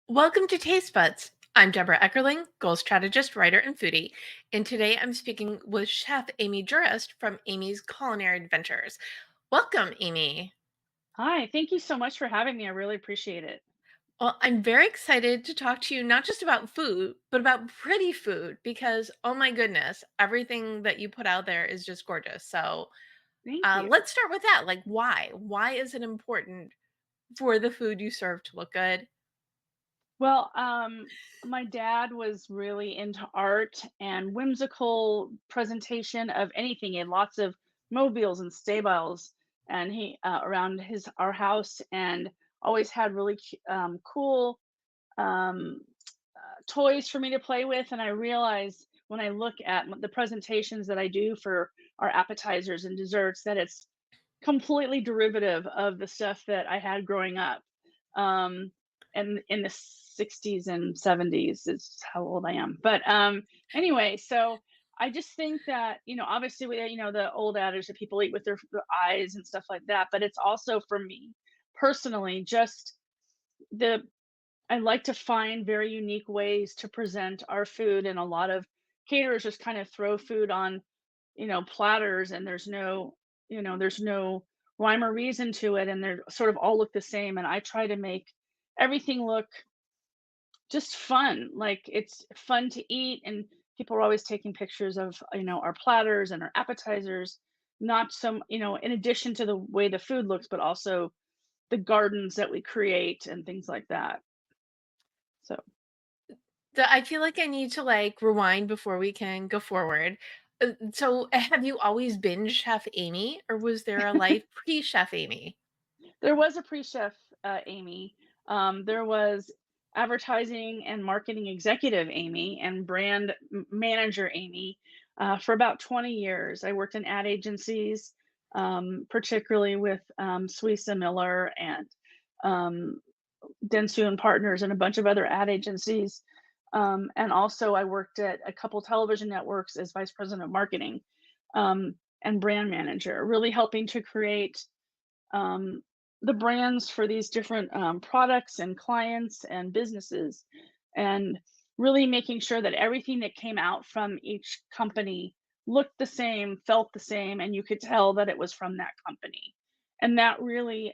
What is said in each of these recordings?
Welcome to Taste Buds. I'm Debra Eckerling, goal strategist, writer, and foodie. And today I'm speaking with Chef Amy Jurist from Amy's Culinary Adventures. Welcome, Amy. Hi, thank you so much for having me. I really appreciate it. Well, I'm very excited to talk to you not just about food, but about pretty food because, oh my goodness, everything that you put out there is just gorgeous. So Thank you. let's start with that. Like, why? Why is it important for the food you serve to look good? Well, my dad was really into art and whimsical presentation of anything. He had lots of mobiles and stables, and he around his our house, and always had really cool um, toys for me to play with. And I realized when I look at the presentations that I do for our appetizers and desserts that it's completely derivative of the stuff that I had growing up. Um, and in the 60s and 70s is how old I am. But anyway, so I just think that, obviously the old adage that people eat with their eyes and stuff like that, but it's also for me personally just the I like to find very unique ways to present our food, and a lot of caterers just kind of throw food on, platters, and there's no rhyme or reason to it, and they're sort of all look the same. And I try to make everything look just fun, like it's fun to eat, and people are always taking pictures of our platters and our appetizers, not some in addition to the way the food looks, but also the gardens that we create and things like that. So I feel like I need to like rewind before we can go forward. So, have you always been Chef Amy, or was there a life pre Chef Amy? there was a pre-chef, Amy. There was advertising and marketing executive Amy and brand manager Amy. For about 20 years, I worked in ad agencies, particularly with Suisa Miller and um, Dentsu and Partners and a bunch of other ad agencies. And also, I worked at a couple television networks as vice president of marketing um, and brand manager, really helping to create um, the brands for these different products and clients and businesses, and really making sure that everything that came out from each company looked the same, felt the same, and you could tell that it was from that company. And that really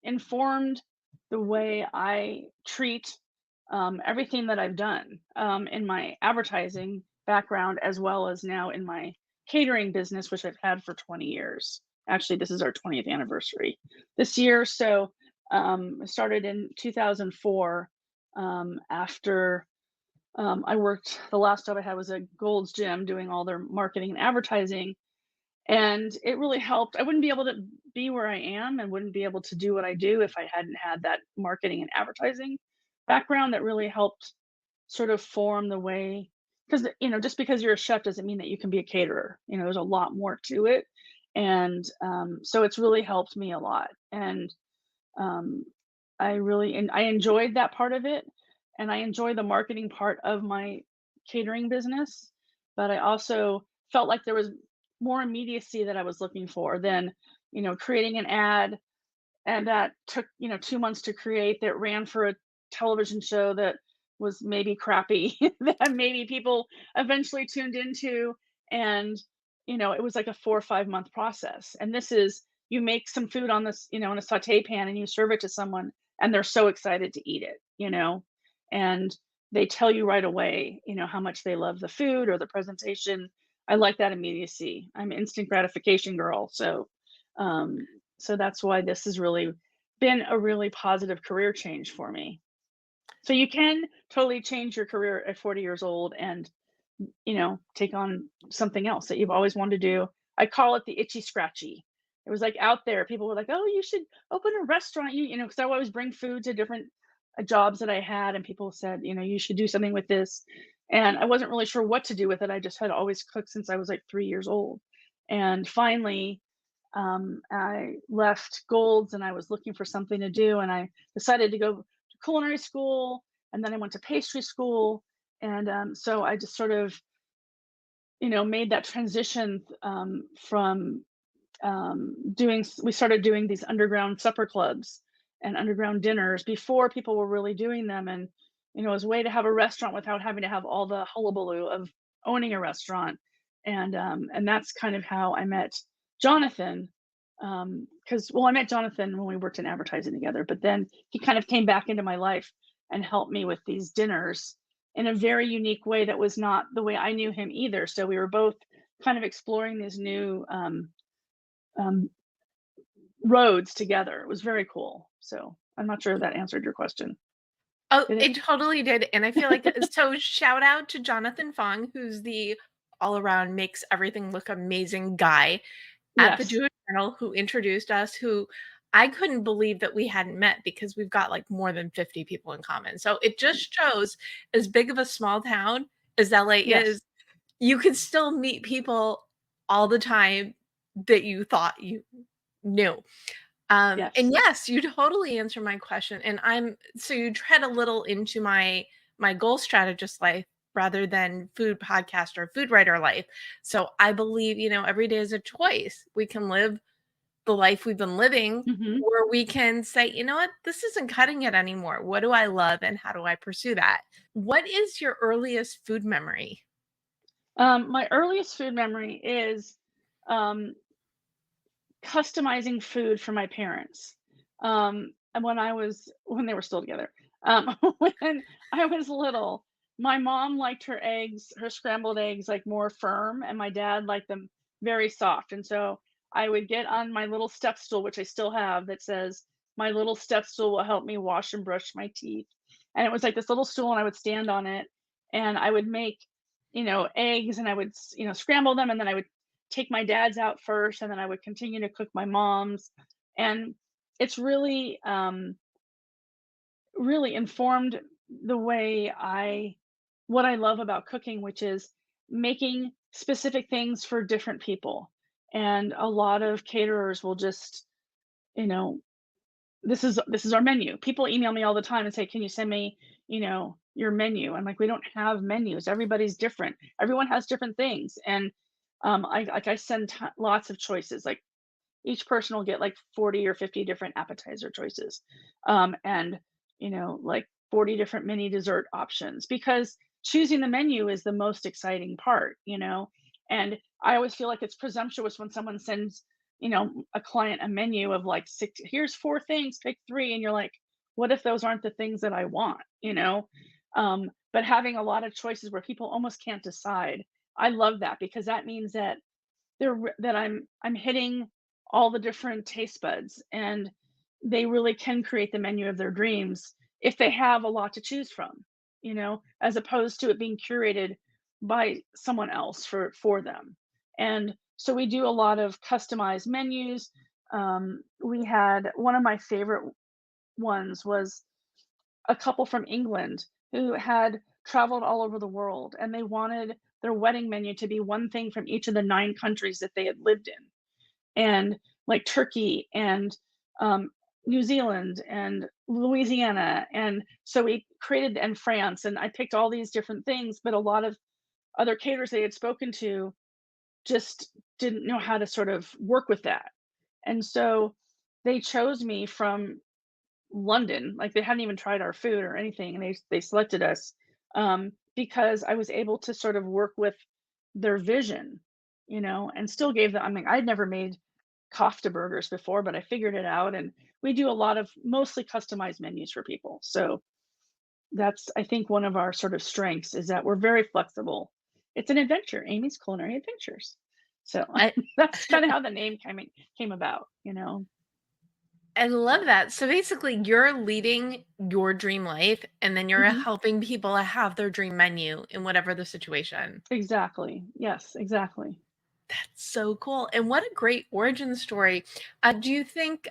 informed the way I treat everything that I've done in my advertising background, as well as now in my catering business, which I've had for 20 years. Actually, this is our 20th anniversary this year. So I started in 2004 after I worked. The last job I had was at Gold's Gym doing all their marketing and advertising. And it really helped. I wouldn't be able to be where I am and wouldn't be able to do what I do if I hadn't had that marketing and advertising background that really helped sort of form the way. Because just because you're a chef doesn't mean that you can be a caterer. There's a lot more to it, and so it's really helped me a lot. And um, I enjoyed that part of it, and I enjoy the marketing part of my catering business. But I also felt like there was more immediacy that I was looking for than creating an ad, and that took 2 months to create, that ran for a television show that was maybe crappy that maybe people eventually tuned into. And it was like a 4 or 5 month process. And this is, you make some food on this, in a saute pan, and you serve it to someone, and they're so excited to eat it. And they tell you right away how much they love the food or the presentation. I like that immediacy. I'm an instant gratification girl. Um so that's why this has really been a really positive career change for me. So you can totally change your career at 40 years old and, take on something else that you've always wanted to do. I call it the itchy scratchy. It was like out there. People were like, "Oh, you should open a restaurant." Because I would always bring food to different jobs that I had, and people said, "You should do something with this." And I wasn't really sure what to do with it. I just had always cooked since I was like 3 years old. And finally, I left Gold's and I was looking for something to do, and I decided to go to culinary school, and then I went to pastry school. And so I just sort of, made that transition from we started doing these underground supper clubs. and underground dinners before people were really doing them. And, it was a way to have a restaurant without having to have all the hullabaloo of owning a restaurant. And that's kind of how I met Jonathan. Because, well, I met Jonathan when we worked in advertising together, but then he kind of came back into my life and helped me with these dinners in a very unique way that was not the way I knew him either. So we were both kind of exploring these new um, roads together. It was very cool. So I'm not sure if that answered your question. Oh, Did it? it totally did, and I feel like so shout out to Jonathan Fong, who's the all around makes everything look amazing guy at the Yes. Jewish Journal who introduced us, who I couldn't believe that we hadn't met because we've got, like, more than 50 people in common. So it just shows as big of a small town as LA Yes. is, you can still meet people all the time that you thought you knew. And Yes. yes, you totally answer my question. And I'm so you tread a little into my goal strategist life rather than food podcast or food writer life. So I believe, every day is a choice. We can live the life we've been living, Hmm. or we can say, you know what, this isn't cutting it anymore. What do I love and how do I pursue that? What is your earliest food memory? My earliest food memory is um, customizing food for my parents. And when they were still together. When I was little, my mom liked her eggs, her scrambled eggs, like more firm, and my dad liked them very soft. And so I would get on my little step stool, which I still have, that says, "My little step stool will help me wash and brush my teeth." And it was like this little stool, and I would stand on it, and I would make, eggs, and I would, scramble them, and then I would take my dad's out first, and then I would continue to cook my mom's. And it's really informed the way what I love about cooking, which is making specific things for different people. And a lot of caterers will just, you know, this is our menu. People email me all the time and say, "Can you send me, your menu?" I'm like, "We don't have menus. Everybody's different. Everyone has different things." And I send lots of choices. Like each person will get like 40 or 50 different appetizer choices, and like 40 different mini dessert options, because choosing the menu is the most exciting part. And I always feel like it's presumptuous when someone sends a client a menu of like six, here's four things, pick three, and you're like, what if those aren't the things that I want? But having a lot of choices where people almost can't decide, I love that, because that means that that I'm hitting all the different taste buds, and they really can create the menu of their dreams if they have a lot to choose from, as opposed to it being curated by someone else for them. And so we do a lot of customized menus. We had one of my favorite ones was a couple from England who had traveled all over the world, and they wanted their wedding menu to be one thing from each of the 9 countries that they had lived in. And like Turkey and um, New Zealand and Louisiana. And so we created, and France, and I picked all these different things, but a lot of other caterers they had spoken to just didn't know how to sort of work with that. And so they chose me from London, like, they hadn't even tried our food or anything, and they selected us, because I was able to sort of work with their vision, and still gave them. I mean, I'd never made kofta burgers before, but I figured it out, and we do a lot of mostly customized menus for people. So that's, I think, one of our sort of strengths is that we're very flexible. It's an adventure, Amy's Culinary Adventures. So I that's kind of how the name came about. I love that. So basically, you're leading your dream life, and then you're Mhm. helping people have their dream menu in whatever the situation. Exactly. Yes, exactly. That's so cool. And what a great origin story. Do you think,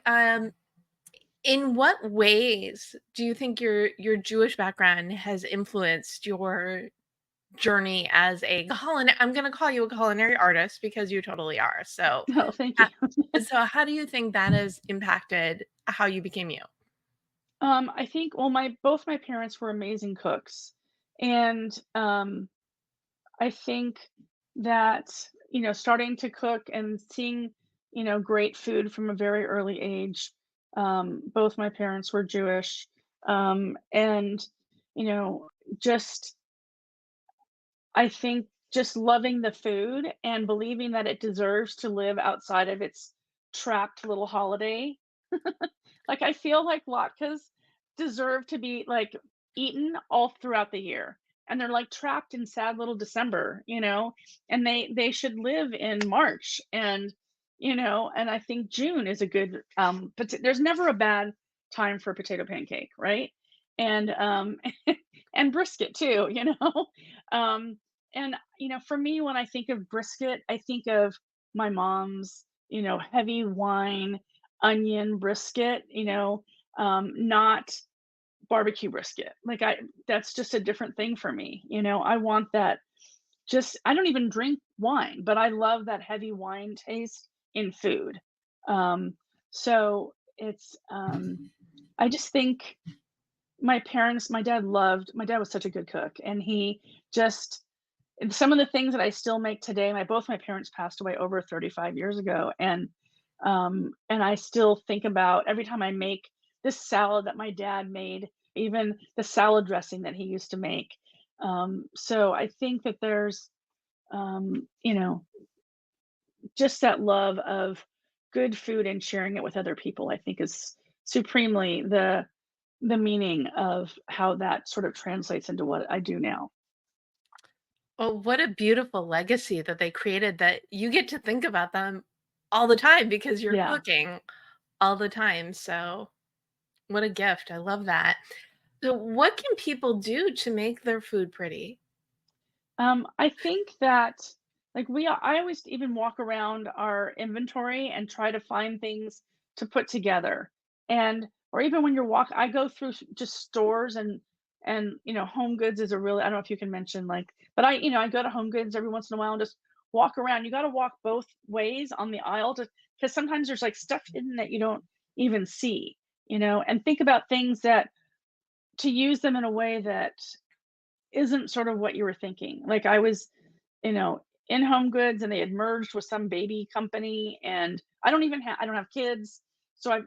in what ways do you think your Jewish background has influenced your journey as a culinary? I'm going to call you a culinary artist because you totally are. So, Oh, thank you. ha- so how do you think that has impacted how you became you? I think, well, my both my parents were amazing cooks, and I think that starting to cook and seeing great food from a very early age Both my parents were Jewish, and you know, just I think just loving the food and believing that it deserves to live outside of its trapped little holiday. Like, I feel like latkes deserve to be, like, eaten all throughout the year, and they're, like, trapped in sad little December, and they should live in March, and I think June is a good, there's never a bad time for a potato pancake, right? And, and brisket too, Um, and, for me, when I think of brisket, I think of my mom's, heavy wine, onion brisket, not barbecue brisket. Like that's just a different thing for me. I want that just I don't even drink wine, but I love that heavy wine taste in food. Um, so it's I just think my dad was such a good cook and he just and some of the things that I still make today, my parents passed away over 35 years ago, and I still think about every time I make this salad that my dad made, even the salad dressing that he used to make. So I think that there's, you know, just that love of good food and sharing it with other people. I think is supremely the meaning of how that sort of translates into what I do now. Oh, what a beautiful legacy that they created that you get to think about them all the time because you're Yeah. cooking all the time. So, what a gift. I love that. So, what can people do to make their food pretty? I think that like I always even walk around our inventory and try to find things to put together. And or even when you're I go through just stores and Home Goods is a really I don't know if you can mention like but I go to Home Goods every once in a while and just walk around. You got to walk both ways on the aisle to because sometimes there's like stuff hidden that you don't even see, and think about things that to use them in a way that isn't sort of what you were thinking. Like I was, in Home Goods and they had merged with some baby company and I don't have kids. So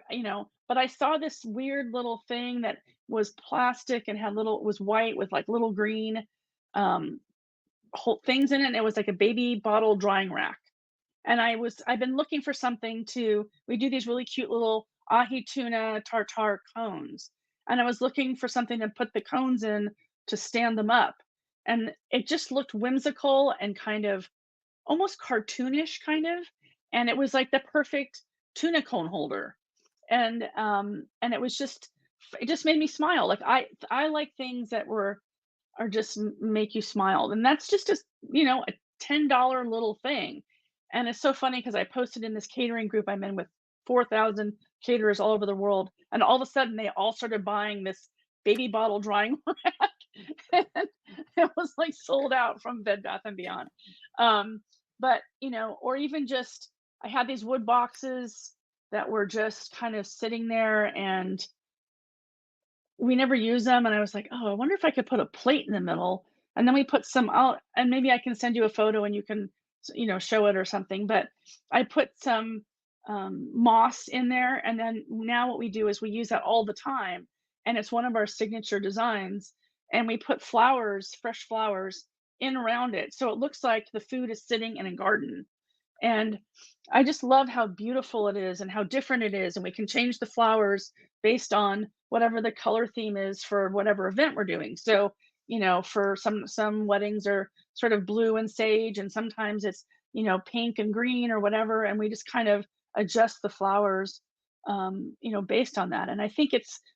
but I saw this weird little thing that was plastic and had little was white with like little green um whole things in it and it was like a baby bottle drying rack. And I've been looking for something to we do these really cute little ahi tuna tartare cones, and I was looking for something to put the cones in to stand them up, and it just looked whimsical and kind of almost cartoonish kind of, and it was like the perfect tuna cone holder, and it was just it just made me smile, like, I like things that are just make you smile. And that's just a $10 little thing. And it's so funny because I posted in this catering group I'm in with 4,000 caterers all over the world. And all of a sudden they all started buying this baby bottle drying rack. And it was like sold out from Bed Bath and Beyond. Um, but or even just I had these wood boxes that were just kind of sitting there and we never use them, and I was like, "Oh, I wonder if I could put a plate in the middle." And then we put some out and maybe I can send you a photo and you can, show it or something, but I put some, moss in there, and then now what we do is we use that all the time, and it's one of our signature designs, and we put flowers, fresh flowers in around it, so it looks like the food is sitting in a garden. And I just love how beautiful it is and how different it is, and we can change the flowers based on whatever the color theme is for whatever event we're doing. So, for some weddings are sort of blue and sage, and sometimes it's, pink and green or whatever, and we just kind of adjust the flowers, based on that. And I think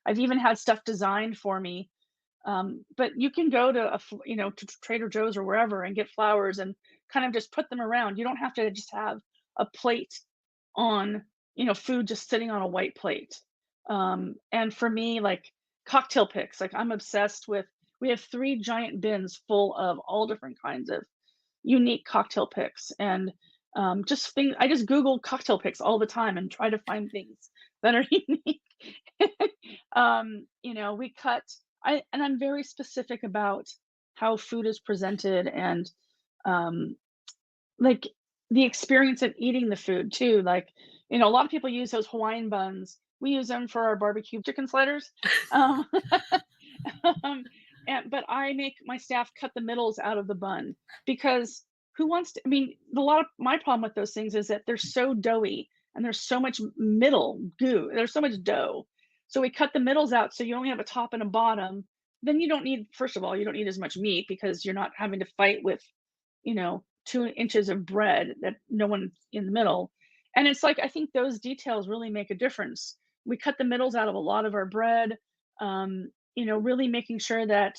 I've even had stuff designed for me but you can go to to Trader Joe's or wherever and get flowers and kind of just put them around. You don't have to just have a plate on, food just sitting on a white plate. And for me, like cocktail picks, like I'm obsessed with. We have 3 giant bins full of all different kinds of unique cocktail picks and just things. I just Google cocktail picks all the time and try to find things that are unique. We cut and I'm very specific about how food is presented and um, like the experience of eating the food too. Like, a lot of people use those Hawaiian buns We use them for our barbecue chicken sliders. Um, um, but I make my staff cut the middles out of the bun because who wants to? I mean, a lot of my problem with those things is that they're so doughy and there's so much middle goo. There's so much dough. So we cut the middles out so you only have a top and a bottom. Then you don't need, first of all, you don't need as much meat because you're not having to fight with, 2 inches of bread that no one in the middle. And it's like, I think those details really make a difference. We cut the middles out of a lot of our bread, really making sure that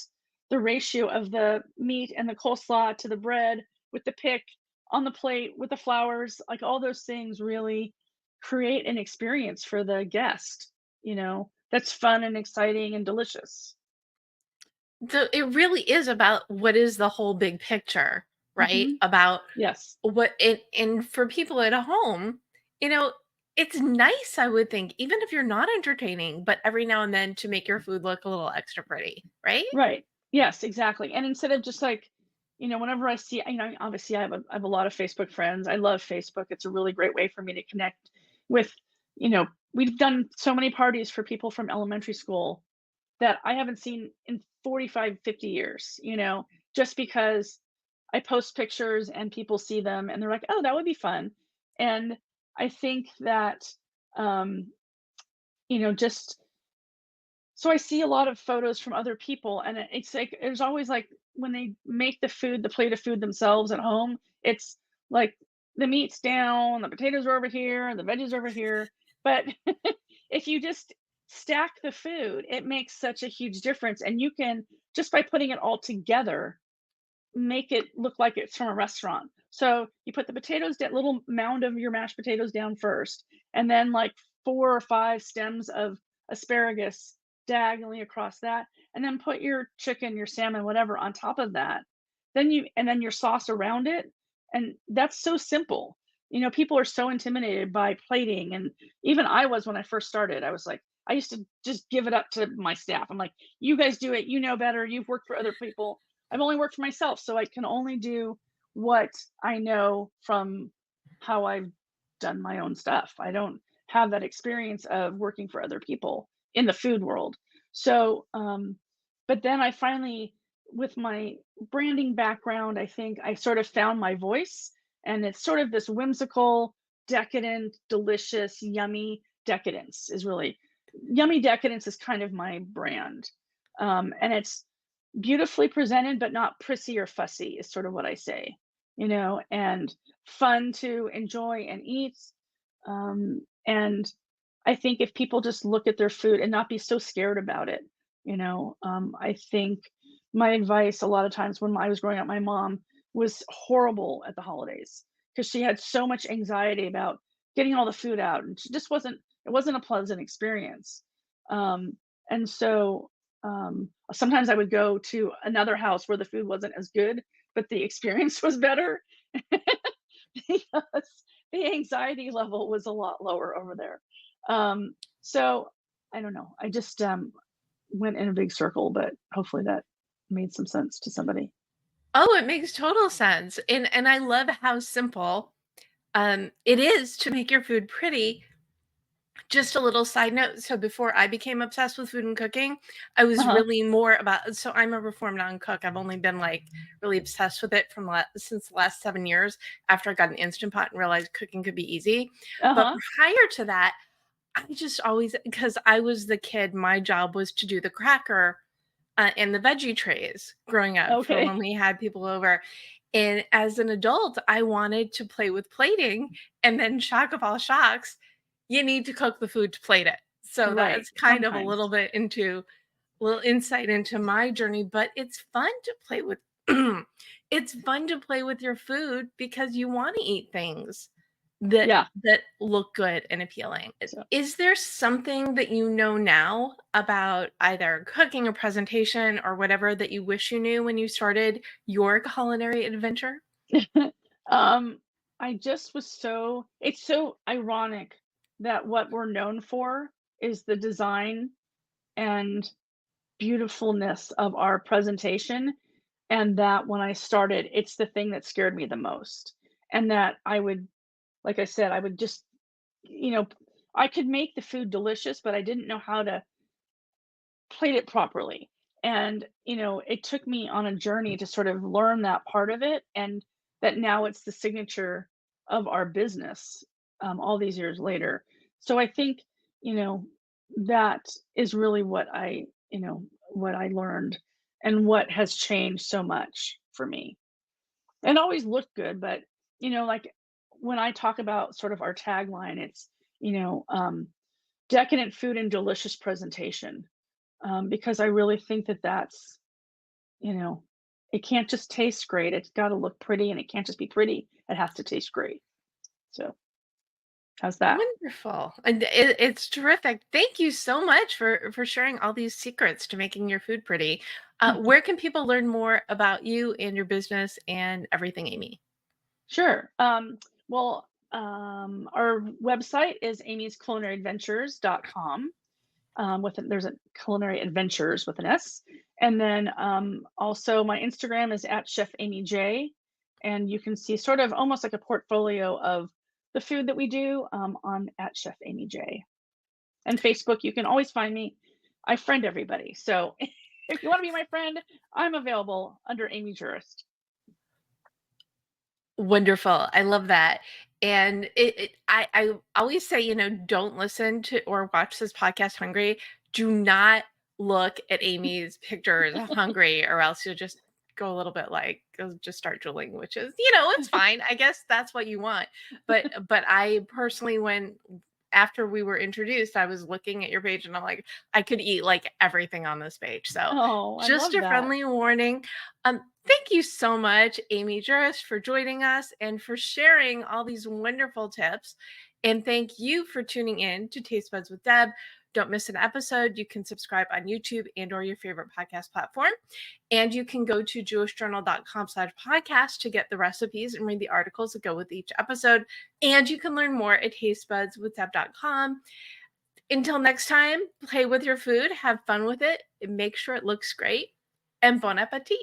the ratio of the meat and the coleslaw to the bread with the pick on the plate with the flowers, like all those things really create an experience for the guest, that's fun and exciting and delicious. So it really is about what is the whole big picture, right? Hmm. About Yes. what it, and for people at home, you know, it's nice, I would think, even if you're not entertaining, but every now and then to make your food look a little extra pretty, right? Right. Yes, exactly. And instead of just like, whenever I see, obviously I have a lot of Facebook friends. I love Facebook. It's a really great way for me to connect with, we've done so many parties for people from elementary school that I haven't seen in 45, 50 years, just because I post pictures and people see them and they're like, "Oh, that would be fun." And I think that um, just so I see a lot of photos from other people, and it's like there's always like when they make the plate of food themselves at home, it's like the meat's down, the potatoes are over here, the veggies are over here. But if you just stack the food, it makes such a huge difference. And you can, just by putting it all together, make it look like it's from a restaurant. So you put the potatoes, that little mound of your mashed potatoes down first, and then like 4 or 5 stems of asparagus diagonally across that, and then put your chicken, your salmon, whatever on top of that. And then your sauce around it. And that's so simple. People are so intimidated by plating. And even I was when I first started, I was like, I used to just give it up to my staff. I'm like, you guys do it, you know better, you've worked for other people. I've only worked for myself, so I can only do what I know from how I've done my own stuff. I don't have that experience of working for other people in the food world. So, but then I finally, with my branding background, I think I sort of found my voice, and it's sort of this whimsical, decadent, delicious, yummy decadence is really yummy decadence is kind of my brand. And it's beautifully presented, but not prissy or fussy is sort of what I say, and fun to enjoy and eat. And I think if people just look at their food and not be so scared about it, I think my advice a lot of times when I was growing up, my mom was horrible at the holidays because she had so much anxiety about getting all the food out, and she just it wasn't a pleasant experience. Um, and so sometimes I would go to another house where the food wasn't as good, but the experience was better because the anxiety level was a lot lower over there. So I don't know. I just went in a big circle, but hopefully that made some sense to somebody. Oh, it makes total sense. And I love how simple it is to make your food pretty. Just a little side note, so before I became obsessed with food and cooking, I Uh was huh. really more about, so I'm a reformed non-cook. I've only been, like, really obsessed with it since the last 7 years after I got an Instant Pot and realized cooking could be easy. Uh But huh. prior to that, I just always, because I was the kid, my job was to do the cracker, and the veggie trays growing up for Okay. when we had people over, and as an adult, I wanted to play with plating, and then shock of all shocks, you need to cook the food to plate it. So Right. that's kind of a Sometimes. little bit into little insight into my journey, but it's fun to play with it's fun to play with your food because you wanna eat things that Yeah. look good and appealing. So. Is there something that you know now about either cooking or presentation or whatever that you wish you knew when you started your culinary adventure? um, I just was so it's so ironic that what we're known for is the design and beautifulness of our presentation, and that when I started, it's the thing that scared me the most. And that I would, like I said, I would just, you know, I could make the food delicious, but I didn't know how to plate it properly. And, it took me on a journey to sort of learn that part of it, and that now it's the signature of our business, all these years later. So I think, you know, that is really what I learned and what has changed so much for me. And always looked good, but, like when I talk about sort of our tagline, it's, you know, um, decadent food and delicious presentation, because I really think that that's, you know, it can't just taste great. It's got to look pretty, and it can't just be pretty. It has to taste great. So, how's that? Wonderful. And it's terrific. Thank you so much for sharing all these secrets to making your food pretty. Where can people learn more about you and your business and everything, Amy? Sure. Our website is amy'sculinaryadventures.com. There's a Culinary Adventures with an S, and then also my Instagram is at Chef Amy J, and you can see sort of almost like a portfolio of the food that we do, on at Chef Amy J. And Facebook, you can always find me. I friend everybody, so if you want to be my friend, I'm available under Amy Jurist. Wonderful. I love that. And I always say, don't listen to or watch this podcast hungry. Do not look at Amy's pictures hungry, or else you'll just go a little bit like you'll just start drooling, which is, it's fine. I guess that's what you want. But I personally, when after we were introduced, I was looking at your page and I'm like, I could eat like everything on this page. So Oh, I just love a that. friendly warning. Thank you so much, Amy Jurist, for joining us and for sharing all these wonderful tips. And thank you for tuning in to Taste Buds with Deb. Don't miss an episode. You can subscribe on YouTube and or your favorite podcast platform. And you can go to jewishjournal.com/podcast to get the recipes and read the articles that go with each episode. And you can learn more at tastebudswithdeb.com. Until next time, play with your food, have fun with it, and make sure it looks great. And bon appetit.